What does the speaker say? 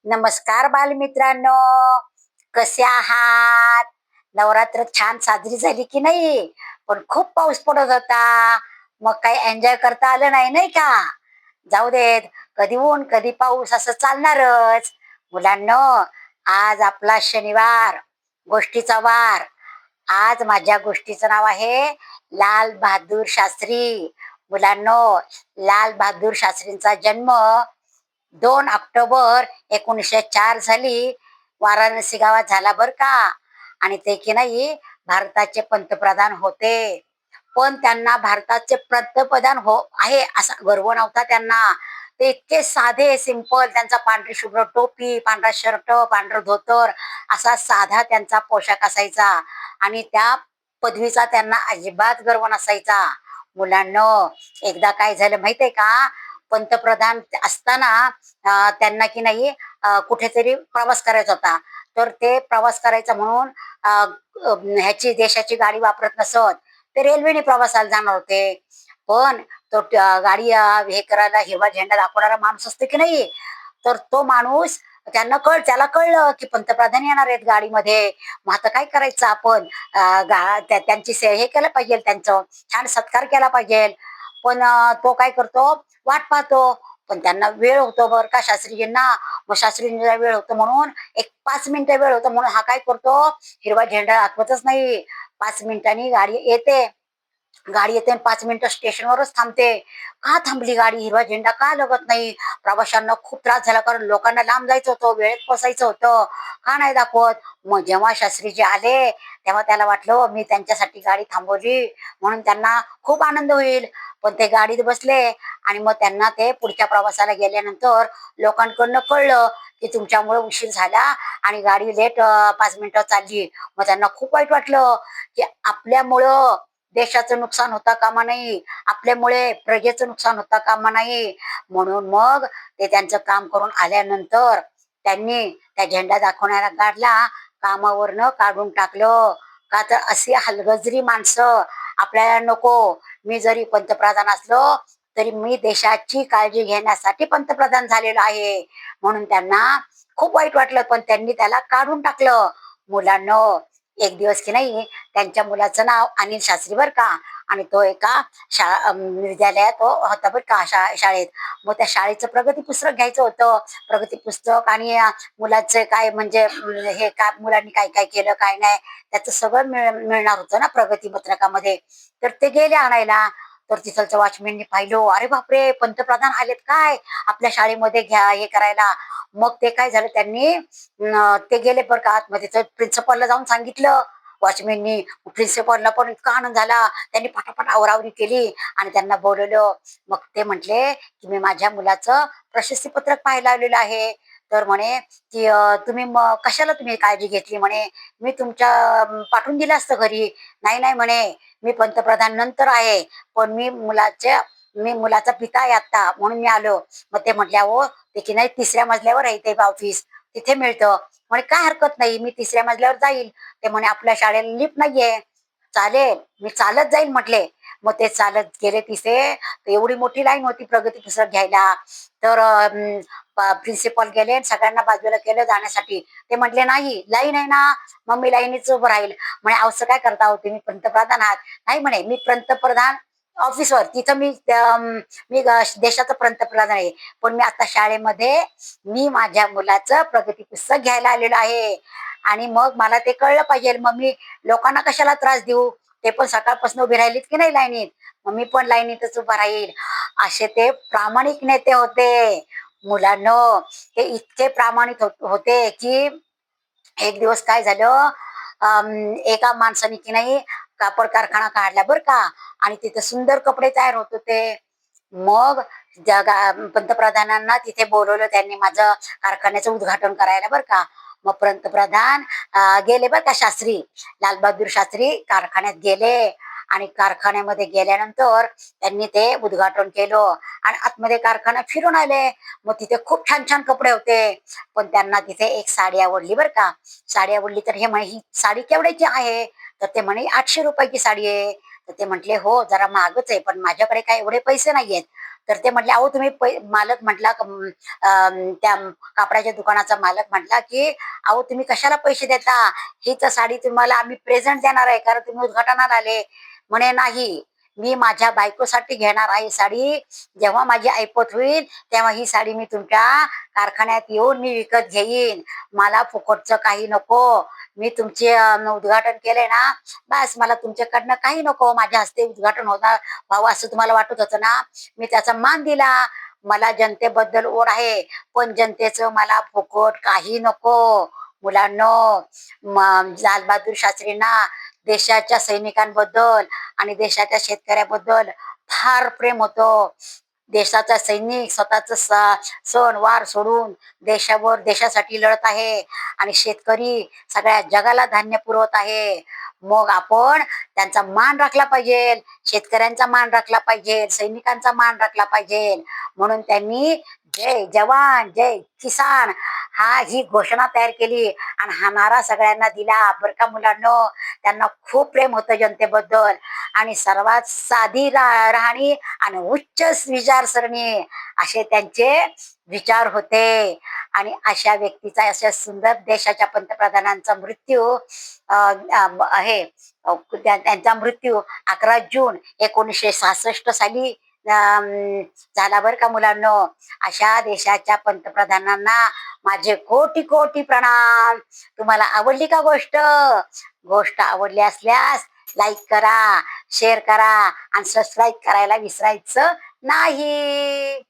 नमस्कार बालमित्रांनो, कसे आहात? नवरात्र छान साजरी झाली की नाही? पण खूप पाऊस पडत होता. मग काही एन्जॉय करता आलं नाही, नाही का? जाऊ देत. कधी ऊन, कधी पाऊस असं चालणारच. मुलांनो, आज आपला शनिवार, गोष्टीचा वार. आज माझ्या गोष्टीचं नाव आहे लाल बहादूर शास्त्री. मुलांनो, लाल बहादूर शास्त्रींचा जन्म 2 ऑक्टोबर 1904 झाली वाराणसी गावात झाला बर का. आणि ते की नाही भारताचे पंतप्रधान होते. पण त्यांना भारताचे पंतप्रधान आहे असा गर्व नव्हता त्यांना. ते इतके साधे सिंपल, त्यांचा पांढरी शुभ्र टोपी, पांढरा शर्ट, पांढरं धोतर, असा साधा त्यांचा पोशाख असायचा. आणि त्या पदवीचा त्यांना अजिबात गर्व नसायचा. मुलांनो, एकदा काय झालं माहितीये का? पंतप्रधान असताना त्यांना की नाही कुठेतरी प्रवास करायचा होता. तर ते प्रवास करायचा म्हणून अ, अ, ह्याची देशाची गाडी वापरत नसत. ते रेल्वेने प्रवासाला जाणार होते. पण तो गाडी हे करायला हिरवा झेंडा दाखवणारा माणूस असतो की नाही, तर तो माणूस त्याला कळलं की पंतप्रधान येणार आहेत गाडीमध्ये. मग आता काय करायचं आपण? त्यांची हे केलं पाहिजे, त्यांचं छान सत्कार केला पाहिजे. पण तो काय करतो, वाट पाहतो. पण त्यांना वेळ होतो बरं का शास्त्रीजींना. मग शास्त्रीजींना वेळ होतो म्हणून, एक 5 मिनिटं वेळ होतो म्हणून हा काय करतो, हिरवा झेंडा दाखवतच नाही. 5 मिनिटांनी गाडी येते आणि 5 मिनिटं स्टेशनवरच थांबते. का थांबली गाडी? हिरवा झेंडा का लागत नाही? प्रवाशांना खूप त्रास झाला, कारण लोकांना लांब जायचं होतं, वेळेत पोचायचं होतं. का नाही दाखवत? मग जेव्हा शास्त्रीजी आले, तेव्हा त्याला वाटलं मी त्यांच्यासाठी गाडी थांबवली म्हणून त्यांना खूप आनंद होईल. पण ते गाडीत बसले आणि मग त्यांना ते पुढच्या प्रवासाला गेल्यानंतर लोकांकडनं कळलं की तुमच्यामुळे उशीर झाला आणि गाडी लेट 5 मिनिटं चालली. मग त्यांना खूप वाईट वाटलं की आपल्यामुळं देशाचं नुकसान होता कामा नाही, आपल्यामुळे प्रजेचं नुकसान होता कामा नाही. म्हणून मग ते त्यांचं काम करून आल्यानंतर त्यांनी त्या झेंडा दाखवणाऱ्या गाडला कामावरनं काढून टाकलं. का तर अशी हलगर्जी माणसं आपल्याला नको. मी जरी पंतप्रधान असलो तरी मी देशाची काळजी घेण्यासाठी पंतप्रधान झालेलो आहे. म्हणून त्यांना खूप वाईट वाटलं, पण त्यांनी त्याला काढून टाकलं. मुलांनो, एक दिवस की नाही त्यांच्या मुलाचं नाव अनिल शास्त्री बर का. आणि तो एका विद्यालयात तो होता बर का, शाळेत. मग त्या शाळेचं प्रगती पुस्तक घ्यायचं होतं. प्रगती पुस्तक आणि मुलाचं काय म्हणजे हे काय मुलांनी काय काय केलं काय नाही, त्याचं सगळं मिळणार होतं ना प्रगती पत्रकामध्ये. तर ते गेले आणायला. तर तिथलचं वॉचमॅननी पाहिलं, अरे बापरे, पंतप्रधान आलेत काय आपल्या शाळेमध्ये घ्या हे करायला. मग ते काय झालं, त्यांनी ते गेले बरं का आतमध्ये. तर प्रिन्सिपलला जाऊन सांगितलं वॉचमॅननी. प्रिन्सिपलला पण इतका आनंद झाला, त्यांनी पटापट आवरावरी केली आणि त्यांना बोलवलं. मग ते म्हटले की मी माझ्या मुलाचं प्रशस्ती पत्रक पाहायला आलेलं आहे. तर म्हणे की तुम्ही कशाला तुम्ही काळजी घेतली म्हणे, मी तुमच्या पाठवून दिलं असतं घरी. नाही नाही म्हणे, मी पंतप्रधान नंतर आहे, पण मी मुलाचा पिता आहे आता, म्हणून मी आलो. मग ते म्हटल्या हो, ते की नाही 3ऱ्या मजल्यावर आहे ते ऑफिस, तिथे मिळतं म्हणे. काय हरकत नाही, मी 3ऱ्या मजल्यावर जाईल. ते म्हणे आपल्या शाळेला लिफ्ट नाहीये. चालेल, मी चालत जाईल म्हटले. मग ते चालत गेले तिथे. तर एवढी मोठी लाईन होती प्रगती पुस्तक घ्यायला. तर प्रिन्सिपल गेले आणि सगळ्यांना बाजूला केलं जाण्यासाठी. ते म्हटले नाही, लाईन आहे ना, मग मी लाईनीच उभं राहील. म्हणे असं काय करता होते, मी पंतप्रधान आहात. नाही म्हणे, मी पंतप्रधान ऑफिसवर तिथं देशाचं पंतप्रधान आहे. पण मी आता शाळेमध्ये मी माझ्या मुलाचं प्रगती पुस्तक घ्यायला आलेलो आहे. आणि मग मला ते कळलं पाहिजे. मग मी लोकांना कशाला त्रास देऊ? ते पण सकाळपासून उभे राहिलेत की नाही लाईनीत, मग मी पण लाईनीतच उभा राहील. असे ते प्रामाणिक नेते होते. मुलांनो, ते इतके प्रामाणिक होते की एक दिवस काय झालं, एका माणसाने की नाही कापड कारखाना काढला बर का. आणि तिथे सुंदर कपडे तयार होत होते. मग पंतप्रधानांना तिथे बोलवलं त्यांनी माझं कारखान्याचं उद्घाटन करायला बर का. मग पंतप्रधान गेले बर का, लालबहादूर शास्त्री कारखान्यात गेले. आणि कारखान्यामध्ये गेल्यानंतर त्यांनी ते उद्घाटन केलं आणि आतमध्ये कारखाना फिरून आले. मग तिथे खूप छान छान कपडे होते. पण त्यांना तिथे एक साडी आवडली बर का. साडी आवडली तर हे म्हणे, ही साडी केवढ्याची आहे? तर ते म्हणे 800 रुपयाची साडी आहे. तर ते म्हटले हो, जरा महागच आहे, पण माझ्याकडे काय एवढे पैसे नाहीयेत. तर ते म्हटले, "अहो तुम्ही मालक म्हटला त्या कापडाच्या दुकानाचा मालक म्हटला, की "अहो तुम्ही कशाला पैसे देता? ही तर साडी तुम्हाला आम्ही प्रेझेंट देणार आहे, कारण तुम्ही उद्घाटनाला आले." म्हणे, "नाही, मी माझ्या बायकोसाठी घेणार आहे साडी. जेव्हा माझी ऐपत होईल, तेव्हा ही साडी मी तुमच्या कारखान्यात येऊन मी विकत घेईन. मला फुकटचं काही नको. मी तुमचे उद्घाटन केलंय ना, बस मला तुमच्याकडनं काही नको. माझ्या हस्ते उद्घाटन होणार व्हावं असं तुम्हाला वाटत होतं ना, मी त्याचा मान दिला. मला जनतेबद्दल ओढ आहे, पण जनतेचं मला फुकट काही नको." मुलांनो, लालबहादूर शास्त्रींना देशाच्या सैनिकांबद्दल आणि देशाच्या शेतकऱ्याबद्दल फार प्रेम होतं. देशाचा सैनिक सण वार सोडून देशासाठी लढत आहे आणि शेतकरी सगळ्या जगाला धान्य पुरवत आहे. मग आपण त्यांचा मान राखला पाहिजे, शेतकऱ्यांचा मान राखला पाहिजे, सैनिकांचा मान राखला पाहिजे. म्हणून त्यांनी जय जवान जय किसान ही घोषणा तयार केली आणि हा नारा सगळ्यांना दिला बरं का मुलांनो. त्यांना खूप प्रेम होतं जनतेबद्दल आणि सर्वात साधी राहणी आणि उच्च विचारसरणी असे त्यांचे विचार होते. आणि अशा व्यक्तीचा, अशा सुंदर देशाच्या पंतप्रधानांचा मृत्यू आहे. त्यांचा मृत्यू 11 जून 1966 साली झाला बरं का मुलांनो. अशा देशाच्या पंतप्रधानांना माझे कोटी कोटी प्रणाम. तुम्हाला आवडली का गोष्ट? गोष्ट आवडली असल्यास लाईक करा, शेअर करा आणि सबस्क्राईब करायला विसरायचं नाही.